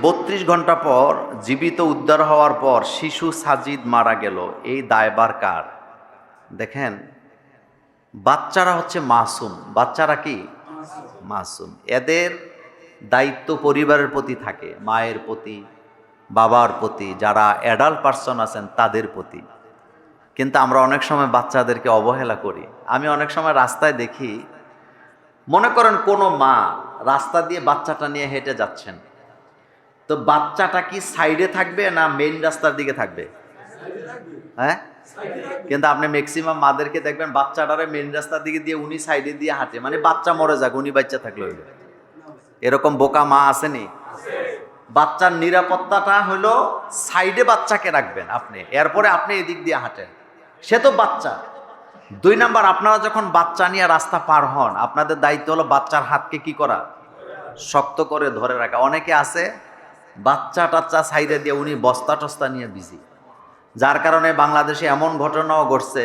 32 ঘন্টা পর জীবিত উদ্ধার হওয়ার পর শিশু সাজিদ মারা গেল, এই দায়ভার কার? দেখেন, বাচ্চারা হচ্ছে মাসুম। বাচ্চারা কি মাসুম? এদের দায়িত্ব পরিবারের প্রতি থাকে, মায়ের প্রতি, বাবার প্রতি, যারা অ্যাডাল্ট পার্সন আছেন তাদের প্রতি। কিন্তু আমরা অনেক সময় বাচ্চাদেরকে অবহেলা করি। আমি অনেক সময় রাস্তায় দেখি, মনে করেন কোনো মা রাস্তা দিয়ে বাচ্চাটা নিয়ে হেঁটে যাচ্ছেন, তো বাচ্চাটা কি সাইডে থাকবে না মেইন রাস্তার দিকে থাকবে? হ্যাঁ, কিন্তু আপনি ম্যাক্সিমাম মাদেরকে দেখবেন বাচ্চাটারে মেইন রাস্তার দিকে দিয়ে উনি সাইডে দিয়ে হাঁটে, মানে বাচ্চা মরে যাক, উনি বাচ্চা থাকলে হইল। এরকম বোকা মা আসেনি? বাচ্চার নিরাপত্তাটা হলো সাইডে বাচ্চাকে রাখবেন আপনি, এরপরে আপনি এদিক দিয়ে হাঁটেন, সে তো বাচ্চা। 2 নাম্বার, আপনারা যখন বাচ্চা নিয়ে রাস্তা পার হন, আপনাদের দায়িত্ব হলো বাচ্চার হাতকে কি করা? শক্ত করে ধরে রাখা। অনেকে আছে বাচ্চা টাচ্চা সাইডে দিয়ে উনি বস্তা টস্তা নিয়ে বিজি, যার কারণে বাংলাদেশে এমন ঘটনাও ঘটছে,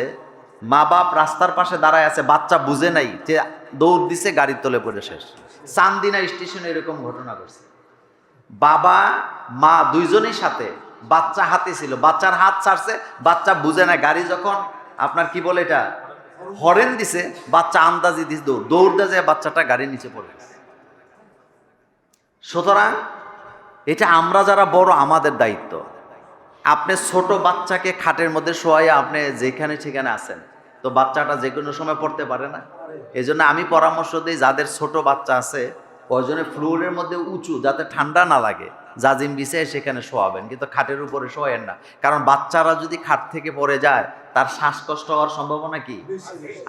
মা বাপ রাস্তার পাশে দাঁড়ায় আছে, বাচ্চা বুঝে নাই যে দৌড় দিছে, গাড়ির তলে পড়ে শেষ। চান্দিনা স্টেশনে এরকম ঘটনা ঘটছে, বাবা মা দুইজনের সাথে, বাচ্চা হাতে ছিল, বাচ্চার হাত ছাড়ছে, বাচ্চা বুঝে না, গাড়ি যখন আপনার কি বলে এটা হরেন দিছে, বাচ্চা আন্দাজি দিছে, দৌড় দিয়ে যায়, বাচ্চাটা গাড়ির নিচে পড়ে গেছে। সুতরাং এটা আমরা যারা বড়, আমাদের দায়িত্ব। আপনি ছোট বাচ্চাকে খাটের মধ্যে শোয়াইয়া আপনি যেখানে সেখানে আছেন, তো বাচ্চাটা যে কোনো সময় পড়তে পারে না। এই জন্য আমি পরামর্শ দিই, যাদের ছোট বাচ্চা আছে প্রয়োজনে ফ্লোরের মধ্যে উঁচু, যাতে ঠান্ডা না লাগে, জাজিম বিছিয়ে সেখানে শোয়াবেন, কিন্তু খাটের উপরে শোয়েন না। কারণ বাচ্চারা যদি খাট থেকে পড়ে যায়, তার শ্বাসকষ্ট হওয়ার সম্ভাবনা কি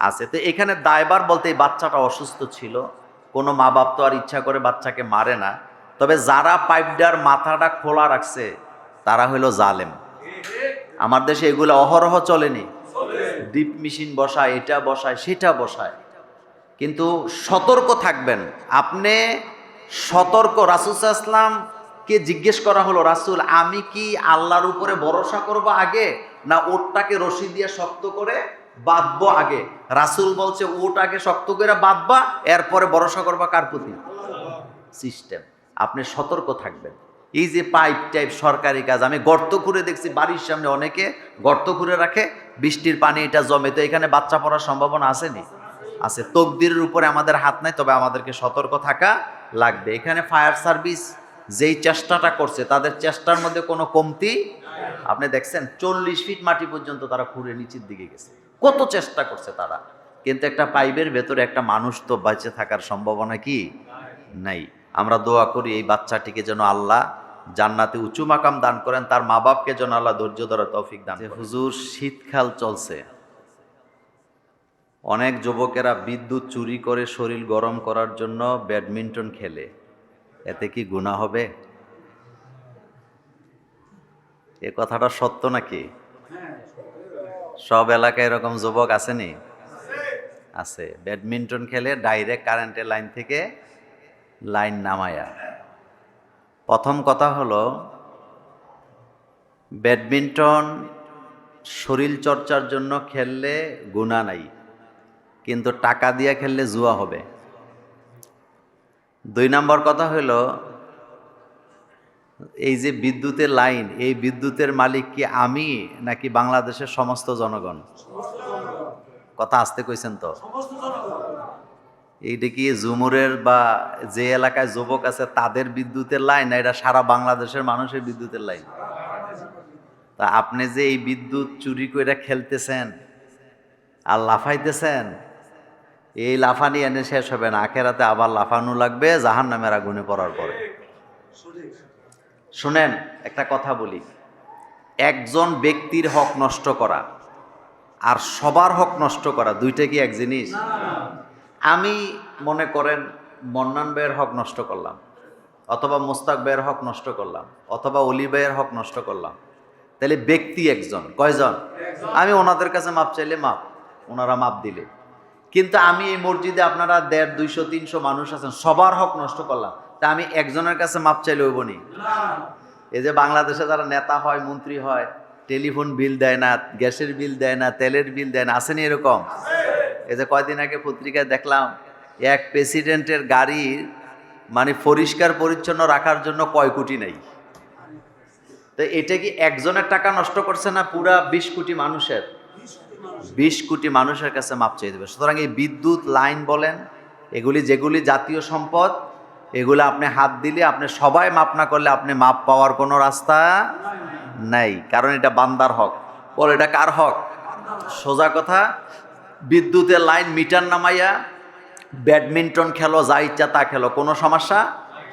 আছে। তো এখানে দায়ভার বলতে, এই বাচ্চাটা অসুস্থ ছিল, কোনো মা বাপ তো আর ইচ্ছা করে বাচ্চাকে মারে না। তবে যারা পাইপটার মাথাটা খোলা রাখছে তারা হলো জালেম। আমার দেশে এগুলো অহরহ চলেনি, ডিপ মেশিন বসায়, এটা বসায়, সেটা বসায়। কিন্তু সতর্ক থাকবেন আপনি, সতর্ক। রাসূল সাল্লাল্লাহু আলাইহি ওয়াসাল্লামকে জিজ্ঞেস করা হলো, রাসূল আমি কি আল্লাহর উপরে ভরসা করব আগে, না ওটটাকে রশি দিয়ে শক্ত করে বাঁধবো আগে? রাসূল বলছে ওট আগে শক্ত করে বাঁধবা, এরপরে ভরসা করবা কার প্রতি? সিস্টেম। আপনি সতর্ক থাকবেন। এই যে পাইপ টাইপ সরকারি কাজ, আমি গর্ত খুঁড়ে দেখছি বাড়ির সামনে, অনেকে গর্ত খুঁড়ে রাখে, বৃষ্টির পানি এটা জমে, তো এখানে বাচ্চা পড়ার সম্ভাবনা আসেনি? আছে। তকদিরের উপরে আমাদের হাত নাই, তবে আমাদেরকে সতর্ক থাকা লাগবে। এখানে ফায়ার সার্ভিস যেই চেষ্টাটা করছে, তাদের চেষ্টার মধ্যে কোনো কমতি আপনি দেখছেন? 40 ফিট মাটি পর্যন্ত তারা খুঁড়ে নিচের দিকে গেছে, কত চেষ্টা করছে তারা, কিন্তু একটা পাইপের ভেতরে একটা মানুষ তো বেঁচে থাকার সম্ভাবনা কি নাই। আমরা দোয়া করি এই বাচ্চাটিকে যেন আল্লাহ জান্নাতে উঁচু মাকাম দান করেন, তার মা বাপকে যেন আল্লাহ ধৈর্য ধরার তৌফিক দান করেন। হুজুর, শীতকাল চলছে, অনেক যুবকেরা বিদ্যুৎ চুরি করে শরীর গরম করার জন্য ব্যাডমিন্টন খেলে, এতে কি গুনাহ হবে? এ কথাটা সত্য নাকি? সব এলাকায় এরকম যুবক আসেনি? আছে। ব্যাডমিন্টন খেলে ডাইরেক্ট কারেন্টের লাইন থেকে লাইন নামায়া। প্রথম কথা হলো, ব্যাডমিন্টন শরীর চর্চার জন্য খেললে গুনাহ নাই, কিন্তু টাকা দিয়ে খেললে জুয়া হবে। 2 নম্বর কথা হলো, এই যে বিদ্যুতের লাইন, এই বিদ্যুতের মালিক কি আমি নাকি বাংলাদেশের সমস্ত জনগণ? কথা আসতে কইছেন তো? এইটা কি জুমুরের বা যে এলাকায় যুবক আছে তাদের বিদ্যুতের লাইন, না এটা সারা বাংলাদেশের মানুষের বিদ্যুতের লাইন? তা আপনি যে এই বিদ্যুৎ চুরি করে খেলতেছেন আর লাফাইতেছেন, এই লাফানি এনে শেষ হবে না, আখেরাতে আবার লাফানো লাগবে জাহান্নামের আগুনে পড়ার পরে। শুনেন, একটা কথা বলি, একজন ব্যক্তির হক নষ্ট করা আর সবার হক নষ্ট করা, দুইটা কি এক জিনিস? আমি মনে করেন মন্নান ভাইয়ের হক নষ্ট করলাম, অথবা মোস্তাক ভাইয়ের হক নষ্ট করলাম, অথবা অলি ভাইয়ের হক নষ্ট করলাম, তাহলে ব্যক্তি একজন, কয়জন? আমি ওনাদের কাছে মাপ চাইলে মাপ, ওনারা মাপ দিলে। কিন্তু আমি এই মসজিদে আপনারা 150, 200, 300 মানুষ আছেন, সবার হক নষ্ট করলাম, তা আমি একজনের কাছে মাপ চাইলে হইব নি? এই যে বাংলাদেশে যারা নেতা হয়, মন্ত্রী হয়, টেলিফোন বিল দেয় না, গ্যাসের বিল দেয় না, তেলের বিল দেয় না, আসেনি এরকম? এই যে কয়দিন আগে পত্রিকায় দেখলাম, এক প্রেসিডেন্টের গাড়ির মানে পরিষ্কার পরিচ্ছন্ন রাখার জন্য কয় কোটি নেই। তো এটা কি একজনের টাকা নষ্ট করছে না পুরা 20 কোটি মানুষের? 20 কোটি মানুষের কাছে মাপ চেয়ে দেবে। সুতরাং এই বিদ্যুৎ লাইন বলেন, এগুলি যেগুলি জাতীয় সম্পদ, এগুলো আপনি হাত দিলে, আপনি সবাই মাপ না করলে আপনি মাপ পাওয়ার কোনো রাস্তা নাই, কারণ এটা বান্দার হক। বল এটা কার হক? সোজা কথা, বিদ্যুতের লাইন মিটার নামাইয়া ব্যাডমিন্টন খেলো, যা ইচ্ছা তা খেলো, কোনো সমস্যা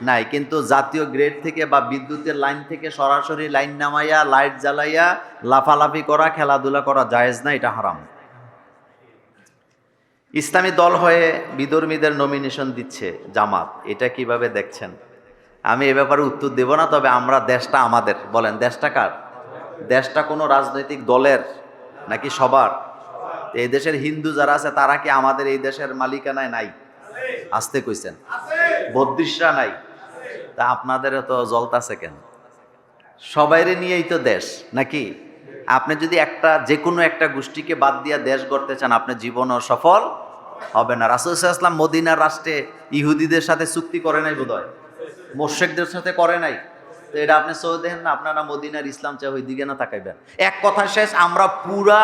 নাই। কিন্তু জাতীয় গ্রেড থেকে বা বিদ্যুতের লাইন থেকে সরাসরি লাইন নামাইয়া লাইট জ্বালাইয়া লাফালাফি করা, খেলাধুলা করা জায়েজ না, এটা হারাম। ইসলামী দল হয়ে বিধর্মীদের নমিনেশন দিচ্ছে জামাত, এটা কিভাবে দেখছেন? আমি এ ব্যাপারে উত্তর দেব না, তবে আমরা, দেশটা আমাদের। বলেন দেশটা কার? দেশটা কোনো রাজনৈতিক দলের নাকি সবার? এই দেশের হিন্দু যারা আছে তারা কি আমাদের এই দেশের মালিকানায় নাই? আসতে কইছেন। বদ্রিশরা নাই, তা আপনাদের তো জ্বলতাছে কেন? সবাইরে নিয়েই তো দেশ নাকি? আপনি যদি একটা যে কোনো একটা গোষ্ঠীকে বাদ দিয়া দেশ গড়তে চান, আপনি জীবনও সফল হবে না। রাসূল সাল্লাল্লাহু আলাইহি ওয়াসাল্লাম মদিনার রাষ্ট্রে ইহুদিদের সাথে চুক্তি করে নাই বোধহয়, মুশরিকদের সাথে করে নাই। তো এটা আপনি সৌ দেখেন না, আপনারা মদিনার ইসলাম চাই ওই দিকে না তাকাইবেন। এক কথা শেষ, আমরা পুরা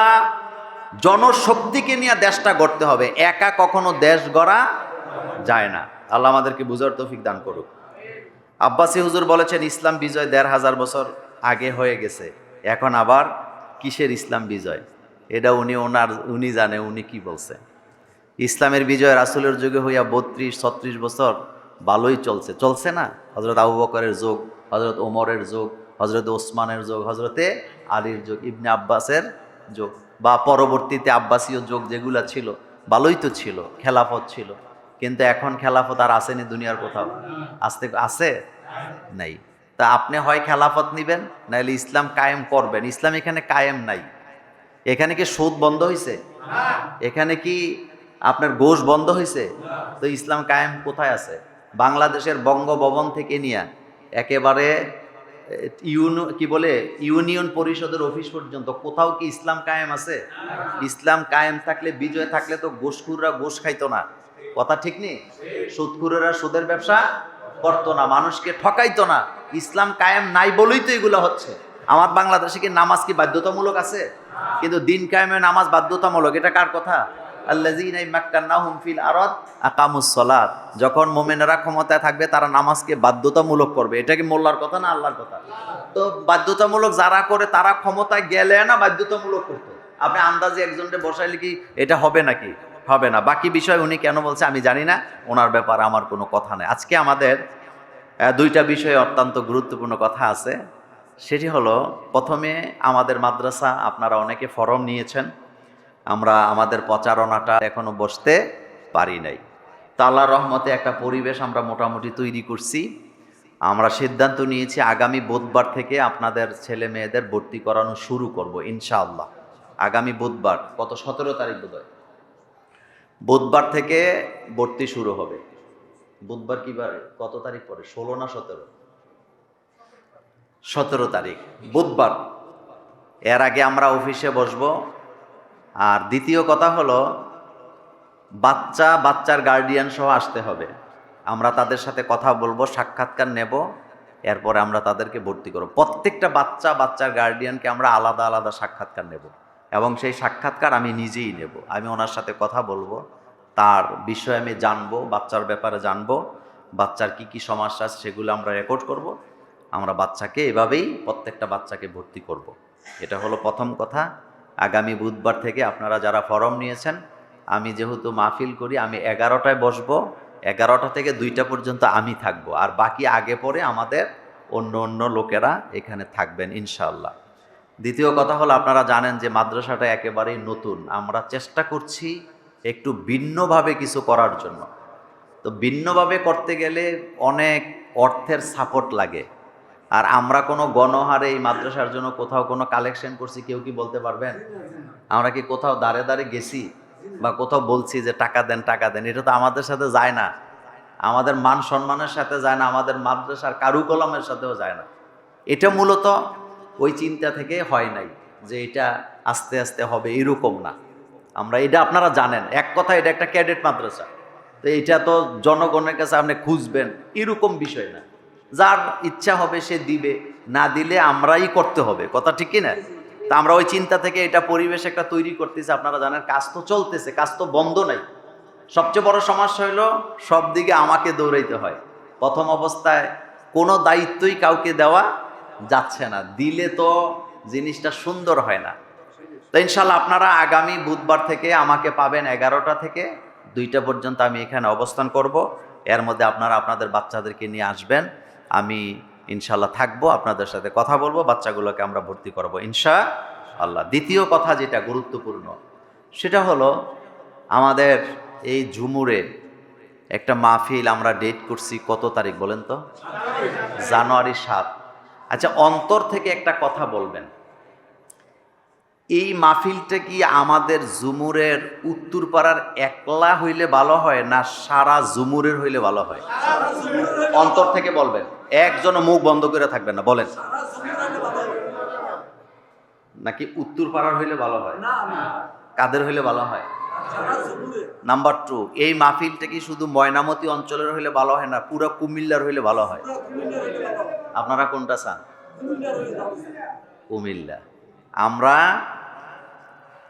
জনশক্তিকে নিয়ে দেশটা গড়তে হবে, একা কখনো দেশ গড়া যায় না। আল্লাহ আমাদেরকে বুঝার তৌফিক দান করুক। আব্বাসী হুজুর বলেছেন ইসলাম বিজয় 1500 বছর আগে হয়ে গেছে, এখন আবার কিসের ইসলাম বিজয়? এটা উনি জানে উনি কি বলছে। ইসলামের বিজয় রাসূলের যুগে হইয়া 32-36 বছর ভালোই চলছে না? হযরত আবু বকরের যুগ, হযরত ওমরের যুগ, হযরত ওসমানের যুগ, হযরতে আলীর যুগ, ইবনে আব্বাসের যুগ, বা পরবর্তীতে আব্বাসীয় যুগ যেগুলা ছিল, ভালোই তো ছিল, খেলাফত ছিল। কিন্তু এখন খেলাফত আর আসেনি দুনিয়ার কোথাও? আছে নাই। তা আপনি হয় খেলাফত নিবেন, নাহলে ইসলাম কায়েম করবেন। ইসলাম এখানে কায়েম নাই। এখানে কি সুদ বন্ধ হয়েছে? এখানে কি আপনার ঘোষ বন্ধ হয়েছে? তো ইসলাম কায়েম কোথায় আছে? বাংলাদেশের বঙ্গভবন থেকে নিয়ে একেবারে ইউনিয়ন পরিষদের অফিস পর্যন্ত কোথাও কি ইসলাম কায়েম আছে? ইসলাম কায়েম থাকলে, বিজয় থাকলে তো ঘুষখোররা ঘুষ খাইতো না, কথা ঠিক নেই? সুদখোরেরা সুদের ব্যবসা করতো না, মানুষকে ঠকাইতো না। ইসলাম কায়েম নাই বলেই তো এগুলো হচ্ছে। আমার বাংলাদেশে কি নামাজ কি বাধ্যতামূলক আছে? কিন্তু দিন কায়েমে নামাজ বাধ্যতামূলক, এটা কার কথা? আল্লাযীনা মাক্কান্নাহুম ফিল আরদ আকামুস সালাত। যখন মুমিনেরা ক্ষমতায় থাকবে তারা নামাজকে বাধ্যতামূলক করবে। এটা কি মোল্লার কথা না আল্লাহর কথা? তো বাধ্যতামূলক যারা করে তারা ক্ষমতায় গেলে না বাধ্যতামূলক করতো। আপনি আন্দাজে একজনকে বসাইলে কি এটা হবে নাকি? হবে না। বাকি বিষয় উনি কেন বলছে আমি জানি না, ওনার ব্যাপারে আমার কোনো কথা নেই। আজকে আমাদের দুইটা বিষয়ে অত্যন্ত গুরুত্বপূর্ণ কথা আছে। সেটি হলো, প্রথমে আমাদের মাদ্রাসা, আপনারা অনেকে ফরম নিয়েছেন, আমরা আমাদের প্রচারণাটা এখনো বসতে পারি নাই। তো আল্লাহর রহমতে একটা পরিবেশ আমরা মোটামুটি তৈরি করছি। আমরা সিদ্ধান্ত নিয়েছি আগামী বুধবার থেকে আপনাদের ছেলে মেয়েদের ভর্তি করানো শুরু করব ইনশাআল্লাহ। আগামী বুধবার, কত 17 তারিখ বোধহয়, বুধবার থেকে ভর্তি শুরু হবে। বুধবার কি বার, কত তারিখ পরে? 16 না 17? 17 তারিখ বুধবার। এর আগে আমরা অফিসে বসবো। আর দ্বিতীয় কথা হলো, বাচ্চার গার্ডিয়ান সহ আসতে হবে। আমরা তাদের সাথে কথা বলবো, সাক্ষাৎকার নেব, এরপরে আমরা তাদেরকে ভর্তি করব। প্রত্যেকটা বাচ্চার গার্ডিয়ানকে আমরা আলাদা আলাদা সাক্ষাৎকার নেব, এবং সেই সাক্ষাৎকার আমি নিজেই নেব। আমি ওনার সাথে কথা বলবো, তার বিষয়ে আমি জানবো, বাচ্চার ব্যাপারে জানবো, বাচ্চার কি কি সমস্যা আছে সেগুলো আমরা রেকর্ড করব। আমরা বাচ্চাকে এভাবেই প্রত্যেকটা বাচ্চাকে ভর্তি করব। এটা হলো প্রথম কথা। আগামী বুধবার থেকে আপনারা যারা ফরম নিয়েছেন, আমি যেহেতু মাহফিল করি, আমি 11টায় বসবো, 11টা থেকে 2টা পর্যন্ত আমি থাকবো, আর বাকি আগে পরে আমাদের অন্য লোকেরা এখানে থাকবেন ইনশাআল্লাহ। দ্বিতীয় কথা হলো, আপনারা জানেন যে মাদ্রাসাটা একেবারেই নতুন। আমরা চেষ্টা করছি একটু ভিন্নভাবে কিছু করার জন্য। তো ভিন্নভাবে করতে গেলে অনেক অর্থের সাপোর্ট লাগে। আর আমরা কোনো গণহারে এই মাদ্রাসার জন্য কোথাও কোনো কালেকশন করছি কেউ কি বলতে পারবেন? আমরা কি কোথাও দাঁড়ে দাঁড়িয়ে গেছি বা কোথাও বলছি যে টাকা দেন টাকা দেন? এটা তো আমাদের সাথে যায় না, আমাদের মান সম্মানের সাথে যায় না, আমাদের মাদ্রাসার কারুকলামের সাথেও যায় না। এটা মূলত ওই চিন্তা থেকে হয় নাই যে এটা আস্তে আস্তে হবে, এরকম না। আমরা এটা আপনারা জানেন, এক কথা এটা একটা ক্যাডেট মাদ্রাসা। তো তো এটা তো জনগণের কাছে আপনি খুঁজবেন এরকম বিষয় না। যার ইচ্ছা হবে সে দিবে, না দিলে আমরাই করতে হবে, কথা ঠিক কিনা? তা আমরা ওই চিন্তা থেকে এটা পরিবেশ একটা তৈরি করতেছি। আপনারা জানেন কাজ তো চলতেছে, কাজ তো বন্ধ নাই। সবচেয়ে বড় সমস্যা হলো সব দিকে আমাকে দৌড়াইতে হয়। প্রথম অবস্থায় কোনো দায়িত্বই কাউকে দেওয়া যাচ্ছে না, দিলে তো জিনিসটা সুন্দর হয় না। তো ইনশাল্লাহ আপনারা আগামী বুধবার থেকে আমাকে পাবেন 11টা থেকে 2টা পর্যন্ত আমি এখানে অবস্থান করব। এর মধ্যে আপনারা আপনাদের বাচ্চাদেরকে নিয়ে আসবেন, আমি ইনশাল্লাহ থাকবো, আপনাদের সাথে কথা বলবো, বাচ্চাগুলোকে আমরা ভর্তি করব ইনশাআল্লাহ। দ্বিতীয় কথা যেটা গুরুত্বপূর্ণ সেটা হলো আমাদের এই ঝুমুরে একটা মাহফিল আমরা ডেট করছি, কত তারিখ বলেন তো? জানুয়ারি 7। আচ্ছা, অন্তর থেকে একটা কথা বলবেন, এই মাহফিলটা কি আমাদের ঝুমুরের উত্তরপাড়ার একলা হইলে ভালো হয় না সারা ঝুমুরের হইলে ভালো হয়? অন্তর থেকে বলবেন, একজনও মুখ বন্ধ করে থাকবেন না, বলেন। নাকি উত্তরপাড়ার হইলে ভালো হয়? কাদের হইলে ভালো হয়? নাম্বার 2, এই মাহফিলটা কি শুধু ময়নামতি অঞ্চলের হইলে ভালো হয় না পুরো কুমিল্লার হইলে ভালো হয়? আপনারা কোনটা চান? কুমিল্লা। আমরা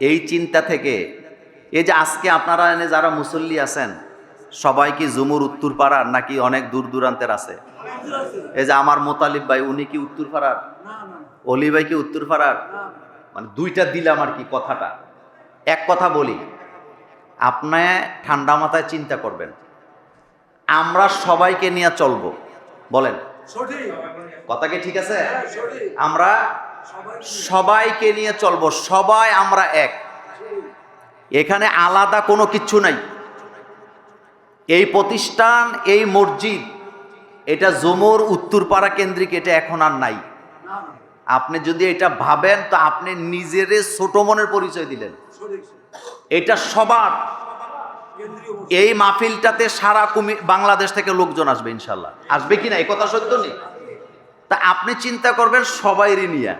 এই চিন্তা থেকে, এই যে আজকে আপনারা এনে যারা মুসল্লি আছেন সবাই কি ঝুমুর উত্তরপাড়ার নাকি অনেক দূর দূরান্তের আছে? এই যে আমার মোতালিব ভাই, উনি কি উত্তরপাড়ার? অলি ভাই কি উত্তরপাড়ার? মানে দুইটা দিলাম আর কি কথাটা। এক কথা বলি, আপনি ঠান্ডা মাথায় চিন্তা করবেন, আমরা সবাইকে নিয়ে চলবো, বলেন কথা কি ঠিক আছে? আমরা সবাইকে নিয়ে চলবো, সবাই আমরা এক, এখানে আলাদা কোনো কিচ্ছু নাই। এই প্রতিষ্ঠান, এই মসজিদ, এটা ঝুমুর উত্তরপাড়া কেন্দ্রিক, এটা এখন আর নাই। আপনি যদি এটা ভাবেন তো আপনি নিজেরে ছোট মনের পরিচয় দিলেন। এটা সবার, এই মাহফিলটাতে সারা বাংলাদেশ থেকে লোকজন আসবে ইনশাল্লাহ। আসবে কিনা এই কথা সত্য নেই? তা আপনি চিন্তা করবেন সবাইরই নিয়ে,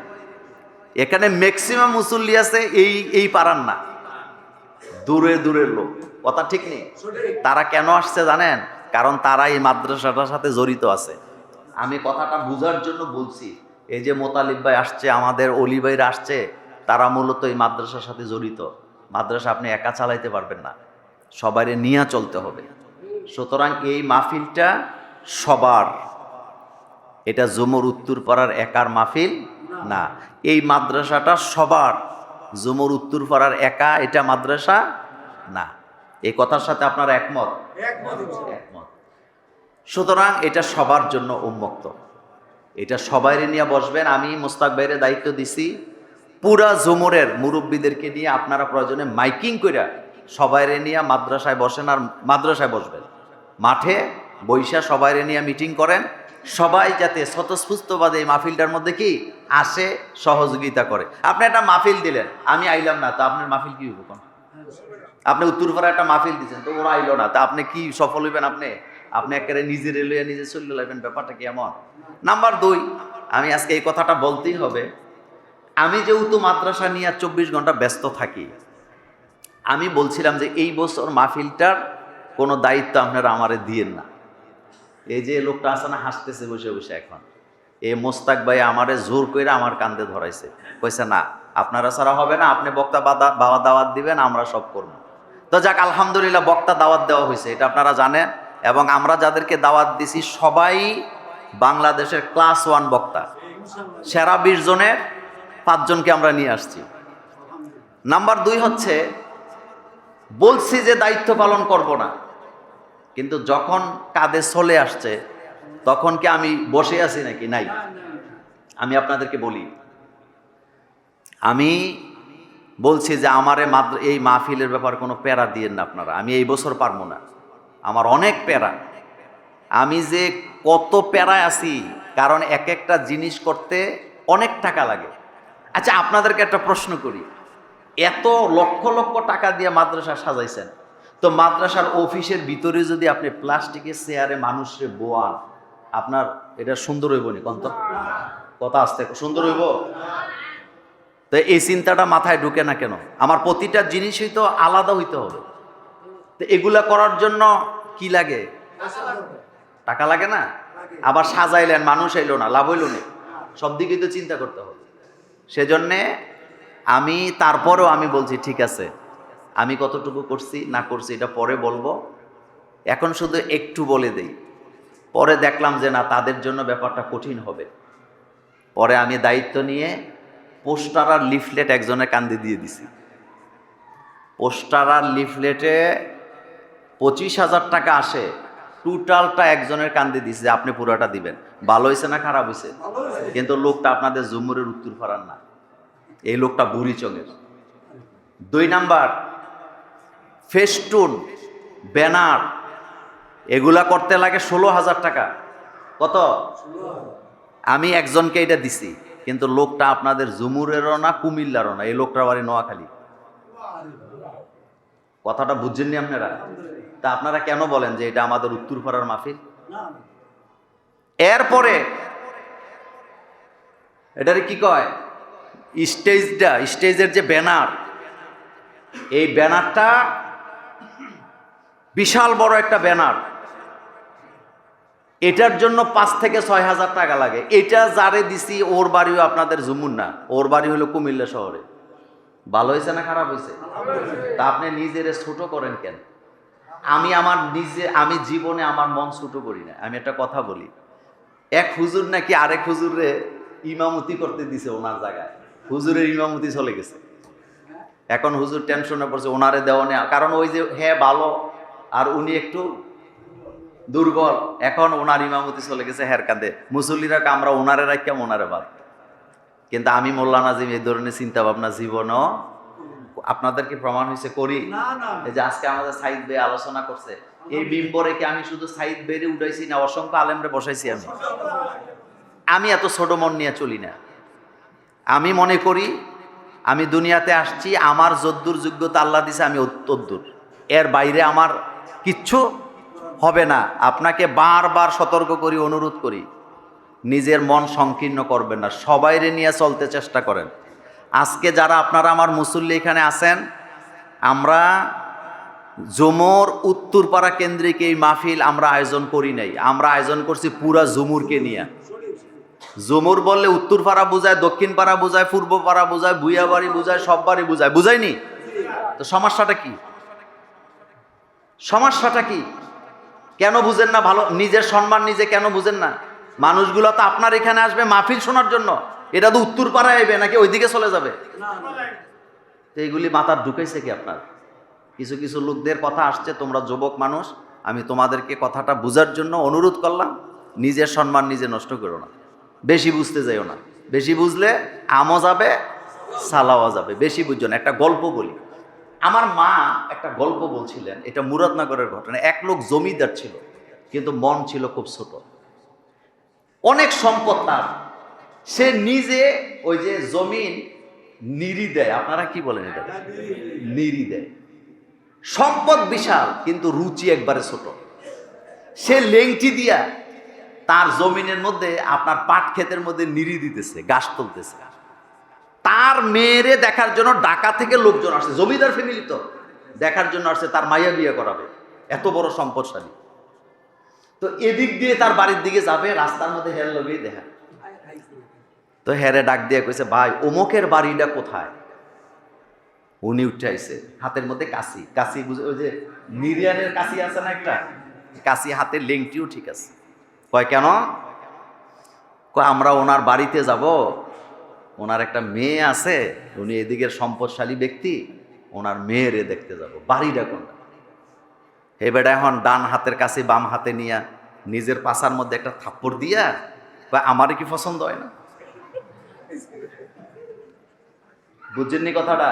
এখানে ম্যাক্সিমাম মুসল্লি আছে এই পাড়ার না, দূরে দূরের লোক, কথা ঠিক নেই? তারা কেন আসছে জানেন? কারণ তারা এই মাদ্রাসাটার সাথে জড়িত আছে। আমি কথাটা বোঝার জন্য বলছি, এই যে মোতালিব ভাই আসছে, আমাদের অলি ভাইরা আসছে, তারা মূলত এই মাদ্রাসার সাথে জড়িত। মাদ্রাসা আপনি একা চালাইতে পারবেন না, সবাইরে নিয়ে চলতে হবে। সুতরাং এই মাহফিলটা সবার, এটা ঝুমুর উত্তরপাড়ার একার মাহফিল না। এই মাদ্রাসাটা সবার, ঝুমুর উত্তরপাড়ার একা এটা মাদ্রাসা না। এই কথার সাথে আপনারা একমত? একমত। সুতরাং এটা সবার জন্য উন্মুক্ত, এটা সবাইরে নিয়ে বসবেন। আমি মোস্তাক ভাইয়ের দায়িত্ব দিছি, পুরা ঝুমুরের মুরব্বীদেরকে নিয়ে আপনারা প্রয়োজনে মাইকিং করে সবাইরে নিয়ে মাদ্রাসায় বসেন, আর মাদ্রাসায় বসবেন, মাঠে বৈশা সবাইরে নিয়ে মিটিং করেন, সবাই যাতে স্বতঃস্ফূর্তভাবে এই মাহফিলটার মধ্যে কি আসে, সহযোগিতা করে। আপনি একটা মাহফিল দিলেন, আমি আইলাম না, তা আপনার মাহফিল কি হইব? আপনি উত্তরপাড়া একটা মাহফিল দিচ্ছেন, তো ওরা আইলো না, তা আপনি কি সফল হইবেন? আপনি একেবারে নিজে রেলুয়া নিজে চলে লাগবেন, ব্যাপারটা কি এমন? নাম্বার 2, আমি আজকে এই কথাটা বলতেই হবে, আমি যেহেতু মাদ্রাসা নিয়ে 24 ঘন্টা ব্যস্ত থাকি, আমি বলছিলাম যে এই বছর মাহফিলটার কোনো দায়িত্ব আপনারা আমারে দিয়েন না। এই যে লোকটা আছে না হাসতেছে বসে বসে, এখন এই মোস্তাক ভাই আমারে জোর করে আমার কান্দে ধরাইছে, কইছে না আপনারা ছাড়া হবে না, আপনি বক্তা বাবা দাওয়াত দিবেন, আমরা সব করব। তো যাক, আলহামদুলিল্লাহ বক্তা দাওয়াত দেওয়া হয়েছে, এটা আপনারা জানেন। এবং আমরা যাদেরকে দাওয়াত দিছি সবাই বাংলাদেশের ক্লাস 1 বক্তা, সেরা 20 জনের 5 জনকে আমরা নিয়ে আসছি। নাম্বার 2 হচ্ছে, বলছি যে দায়িত্ব পালন করব না, কিন্তু যখন কাঁধে চলে আসছে তখন কি আমি বসে আছি নাকি? নাই। আমি আপনাদেরকে বলি, আমি বলছি যে আমারে এই মাহফিলের ব্যাপার কোনো প্যারা দিয়েন না আপনারা, আমি এই বছর পারবো না, আমার অনেক প্যারা, আমি যে কত প্যারায় আছি, কারণ এক একটা জিনিস করতে অনেক টাকা লাগে। আচ্ছা, আপনাদেরকে একটা প্রশ্ন করি, এত লক্ষ লক্ষ টাকা দিয়ে মাদ্রাসা সাজাইছেন, তো মাদ্রাসার অফিসের ভিতরে যদি আপনি প্লাস্টিকের চেয়ারে মানুষরে বোয়ান, আপনার এটা সুন্দর হইব নি? কথা আসতে সুন্দর হইব? তো এই চিন্তাটা মাথায় ঢুকে না কেন? আমার প্রতিটা জিনিসই তো আলাদা হইতে হবে। তো এগুলা করার জন্য কি লাগে? টাকা লাগে না? আবার সাজাইলেন, মানুষ এলো না, লাভ হইল না, সব দিকেই তো চিন্তা করতে হবে। সেজন্যে আমি তারপরেও আমি বলছি ঠিক আছে, আমি কতটুকু করছি না করছি এটা পরে বলবো, এখন শুধু একটু বলে দেই। পরে দেখলাম যে না, তাদের জন্য ব্যাপারটা কঠিন হবে। পরে আমি দায়িত্ব নিয়ে পোস্টার আর লিফলেট একজনের কান্দে দিয়ে দিছি। পোস্টার আর লিফলেটে 25,000 টাকা আসে, টোটালটা একজনের কান্দে দিছে যে আপনি পুরোটা দিবেন। ভালো হয়েছে না খারাপ হয়েছে? কিন্তু লোকটা আপনাদের জুমুরের উত্তর ফারান না, এই লোকটা বুড়িচংয়ের। 2 নাম্বার, ফেস্টুন, ব্যানার এগুলা করতে লাগে 16,000 টাকা। কত? আমি একজনকে এটা দিছি, কিন্তু লোকটা আপনাদের জুমুরেরও না, কুমিল্লারও না, এই লোকটার বাড়ি নোয়াখালী। কথাটা বুঝছেননি আপনারা? তা আপনারা কেন বলেন যে এটা আমাদের উত্তরপাড়ার মাহফিল? এরপরে এটারে কি কয়, স্টেজের যে ব্যানার, এই ব্যানারটা বিশাল বড় একটা ব্যানার, এটার জন্য 5 থেকে 6,000 টাকা লাগে। এটা যারে দিছি ওর বাড়িও আপনাদের জুমুর না, ওর বাড়ি হলো কুমিল্লা শহরে। ভালো হয়েছে না খারাপ হয়েছে? তা আপনি নিজের ছোট করেন কেন? আমি জীবনে আমার মন ছোট করি না। আমি একটা কথা বলি, এক হুজুর নাকি আরেক হুজুরে ইমামতি করতে দিছে ওনার জায়গায়, হুজুরের ইমামতি চলে গেছে। এখন হুজুর টেনশনে পড়ছে, ওনারে দেওয়া নেই, কারণ ওই যে হ্যাঁ ভালো আর উনি একটু দুর্বল, এখন ওনার ইমামতি চলে গেছে হের কাঁদে। মুসল্লিরা আমরা ওনারে রাখিয়াম, ওনারে বাদ। কিন্তু আমি মোল্লা নাজিম এই ধরনের চিন্তা ভাবনা জীবনও, আপনাদেরকে প্রমাণ হয়েছে করি। এই যে আজকে আমাদের সাইদ বে আলোচনা করছে, এই বিম্বরে কি আমি শুধু সাইদ বেরে উঠাইছি না, অসংখ্য আলেমরে বসাইছি। আমি এত ছোট মন নিয়ে চলি না। আমি মনে করি আমি দুনিয়াতে আসছি, আমার যদ্দুর যোগ্যতা আল্লাহ দিছে আমি তদ্দুর, এর বাইরে আমার কিচ্ছু হবে না। আপনাকে বারবার সতর্ক করি, অনুরোধ করি, নিজের মন সংকীর্ণ করবেন না, সবাইরে নিয়ে চলতে চেষ্টা করেন। আজকে যারা আপনারা আমার মুসল্লি এখানে আছেন, আমরা জুমুর উত্তরপাড়া কেন্দ্রিক এই মাহফিল আমরা আয়োজন করি নাই, আমরা আয়োজন করছি পুরা জুমুরকে নিয়ে। জুমুর বললে উত্তরপাড়া বোঝায়, দক্ষিণ পাড়া বোঝায়, পূর্ব পাড়া বোঝায়, ভুইয়া বাড়ি বোঝায়, সব বাড়ি বোঝায়, বুঝায়নি? তো সমস্যাটা কি? সমস্যাটা কি? কেন বুঝেন না? ভালো নিজের সম্মান নিজে কেন বুঝেন না? মানুষগুলো তো আপনার এখানে আসবে মাহফিল শোনার জন্য, এটা তো উত্তরপাড়ায় আসবে নাকি ওইদিকে চলে যাবে? তো এইগুলি মাথার ঢুকাইছে কি আপনার? কিছু কিছু লোকদের কথা আসছে, তোমরা যুবক মানুষ, আমি তোমাদেরকে কথাটা বুঝার জন্য অনুরোধ করলাম, নিজের সম্মান নিজে নষ্ট করো না, বেশি বুঝতে যাইও না। বেশি বুঝলে আমও যাবে, সালাওয়া যাবে। বেশি বুঝছো না। একটা গল্প বলি, আমার মা একটা গল্প বলছিলেন, এটা মুরাদনগরের ঘটনা। এক লোক জমিদার ছিল, কিন্তু মন ছিল খুব ছোট, অনেক সম্পদ তার, সে নিজে ওই যে জমিন নিরি দেয়, আপনারা কি বলেন এটা? নিরি দেয়। সম্পদ বিশাল, কিন্তু রুচি একবারে ছোট। সে লেংটি দিয়া তার জমিনের মধ্যে, আপনার পাট ক্ষেতের মধ্যে নিরি দিতেছে, গাছ তুলতেছে। তার মেয়েরে দেখার জন্য ঢাকা থেকে লোকজন আসছে, জমিদার ফ্যামিলি তো, দেখার জন্য আসছে, তার মাইয়া বিয়ে করাবে, এত বড় সম্পদশালী। তো এদিক দিয়ে তার বাড়ির দিকে যাবে, রাস্তার মধ্যে হের লগেই দেখা। তো হেরে ডাক দিয়ে কইছে, ভাই অমুকের বাড়িটা কোথায়? উনি উঠে আইছে, হাতের মধ্যে কাশি, কাশি বুঝে, ওই যে নিরিয়ানের কাশি আছে না একটা, কাশি হাতের লেংটিও ঠিক আছে। কয় কেন? কয় আমরা ওনার বাড়িতে যাব, ওনার একটা মেয়ে আছে, উনি এদিকের সম্পদশালী ব্যক্তি, ওনার মেয়েরে দেখতে যাব। বাড়িটা কোনটা? হে বেটা এখন ডান হাতের কাছে বাম হাতে নিয়া নিজের পাছার মধ্যে একটা থাপ্পড় দিয়া কয় আমারে কি পছন্দ হয় না? বুঝছেননি কথাটা?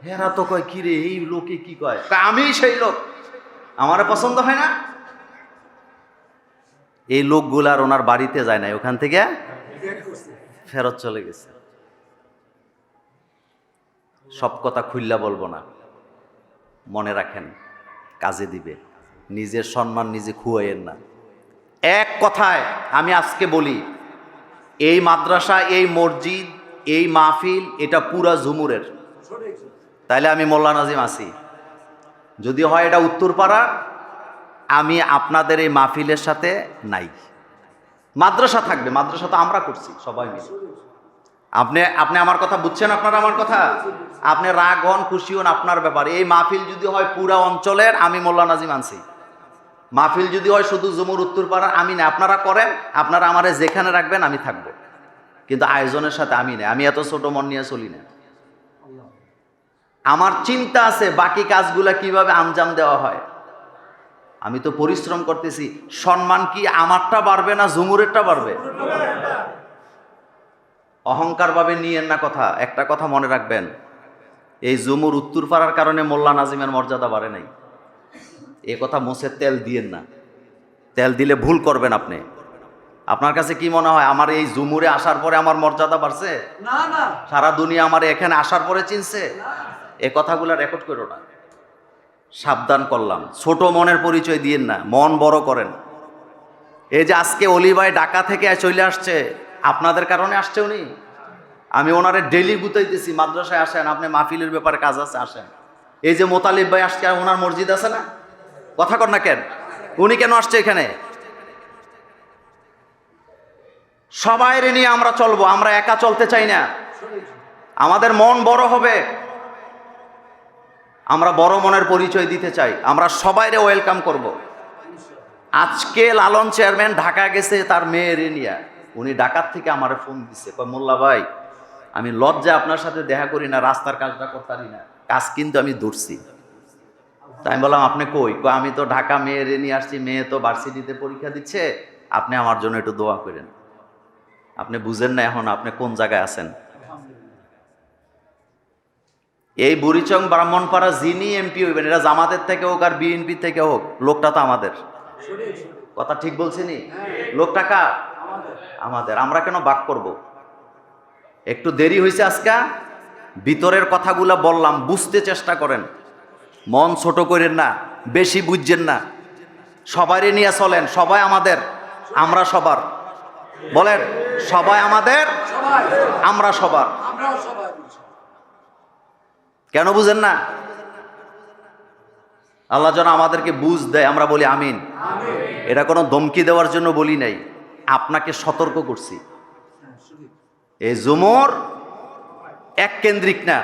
হেরা তো কয় কি রে, এই লোকে কি কয়? আমি সেই লোক, আমারে পছন্দ হয় না। এই লোকগুলার ওনার বাড়িতে যায় না, ওখান থেকে ফেরত চলে গেছে। সব কথা খুইল্লা বলবো না, মনে রাখেন, কাজে দিবে। নিজের সম্মান নিজে খুয়াইয়েন না। এক কথায় আমি আজকে বলি, এই মাদ্রাসা, এই মসজিদ, এই মাহফিল, এটা পুরা ঝুমুরের। তাইলে আমি মোল্লা নাজিম আছি। যদি হয় এটা উত্তরপাড়া, আমি আপনাদের এই মাহফিলের সাথে নাই। মাদ্রাসা থাকবে, মাদ্রাসা তো আমরা করছি সবাই মিলে। আপনি আপনি আমার কথা বুঝছেন? আপনারা আমার কথা, আপনি রাগ হন খুশি হন আপনার ব্যাপার। এই মাহফিল যদি হয় পুরা অঞ্চলের, আমি মোল্লা নাজিম আনছি। মাহফিল যদি হয় শুধু জুমুর উত্তরপাড়ার, আমি না। আপনারা করেন, আপনারা আমারে যেখানে রাখবেন আমি থাকবো, কিন্তু আয়োজনের সাথে আমি না। আমি এত ছোট মন নিয়ে চলি না। আমার চিন্তা আছে বাকি কাজগুলা কিভাবে আঞ্জাম দেওয়া হয়। আমি তো পরিশ্রম করতেছি। সম্মান কি আমারটা বাড়বে না জুমুরেরটা বাড়বে? অহংকার ভাবে নিয়েন না কথা। একটা কথা মনে রাখবেন, এই জুমুর উত্তরপাড়ার কারণে মোল্লা নাজিমের মর্যাদা বাড়ে নাই। এ কথা মুছে তেল দিয়েন না। তেল দিলে ভুল করবেন আপনি। আপনার কাছে কি মনে হয় আমার এই জুমুরে আসার পরে আমার মর্যাদা বাড়ছে? না না, সারা দুনিয়া আমার এখানে আসার পরে চিনছে? এ কথাগুলো রেকর্ড করো না। সাবধান করলাম, ছোট মনের পরিচয় দিয়েন না, মন বড় করেন। এই যে আজকে অলি ভাই ঢাকা থেকে চলে আসছে, আপনাদের কারণে আসছে উনি। আমি ওনারে ডেলি গুতাইতেছি মাদ্রাসায় আসেন, আপনি মাহফিলের ব্যাপারে কাজ আছে আসেন। এই যে মোতালিব ভাই আসছে, ওনার মসজিদ আছে না? কথা কর না কেন? উনি কেন আসছে এখানে? সবাইরে নিয়ে আমরা চলবো, আমরা একা চলতে চাই না। আমাদের মন বড় হবে, আমরা বড় মনের পরিচয় দিতে চাই, আমরা সবাইরে ওয়েলকাম করব। আজকে লালন চেয়ারম্যান ঢাকা গেছে তার মেয়েরে নিয়ে, উনি ঢাকার থেকে আমার ফোন দিচ্ছে, কয় মোল্লা ভাই আমি লজ্জা আপনার সাথে দেখা করি না, রাস্তার কাজটা করতারি না, কাজ কিন্তু আমি ধরছি। তাই আমি বললাম আপনি কই? আমি তো ঢাকা মেয়েরে নিয়ে আসছি, মেয়ে তো ভার্সিটিতে পরীক্ষা দিচ্ছে, আপনি আমার জন্য একটু দোয়া করেন। আপনি বুঝেন না এখন আপনি কোন জায়গায় আছেন। এই বুড়িচং ব্রাহ্মণপাড়া যিনি এমপি হইবেন, এটা জামাতের থেকে হোক আর বিএনপি থেকে হোক, লোকটা তো আমাদের। কথা ঠিক বলছিনি? লোকটা কার? আমাদের। আমরা কেন বাক করব? একটু দেরি হয়েছে আজকে, ভিতরের কথাগুলা বললাম, বুঝতে চেষ্টা করেন, মন ছোট করেন না, বেশি বুঝছেন না। সবারই নিয়ে চলেন, সবাই আমাদের, আমরা সবার। বলেন সবাই আমাদের, আমরা সবার। কেন বুঝেন না? আল্লাহ যেন আমাদেরকে বুঝ দেয়, আমরা বলি আমিন। এটা কোনো ধমকি দেওয়ার জন্য বলি নাই, আপনাকে সতর্ক করছি। এই জুমুর এক কেন্দ্রিক না,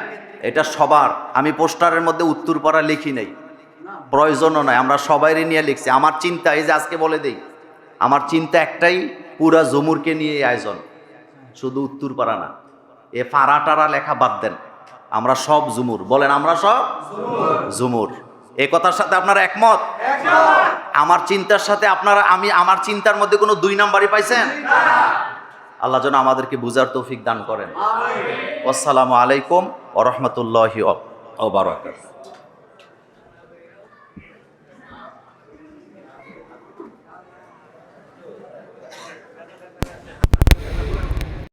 এটা সবার। আমি পোস্টারের মধ্যে উত্তরপাড়া লিখি নাই, প্রয়োজনও নাই, আমরা সবাইরে নিয়ে লিখছি। আমার চিন্তা, এই যে আজকে বলে দেই, আমার চিন্তা একটাই, পুরা জুমুরকে নিয়ে আয়োজন, শুধু উত্তরপাড়া না। এ ফাড়াটারা লেখা বাদ দেন, আমরা সব জুমুর। বলেন আমরা সব জুমুর। এই কথার সাথে আপনারা একমত? আমার চিন্তার সাথে আপনারা, আমার চিন্তার মধ্যে কোনো দুই নাম্বারই পাইছেন? আল্লাহ যেন আমাদেরকে বুঝার তৌফিক দান করেন। আসসালামু আলাইকুম ওয়া রাহমাতুল্লাহি ওয়া বারাকাতুহু।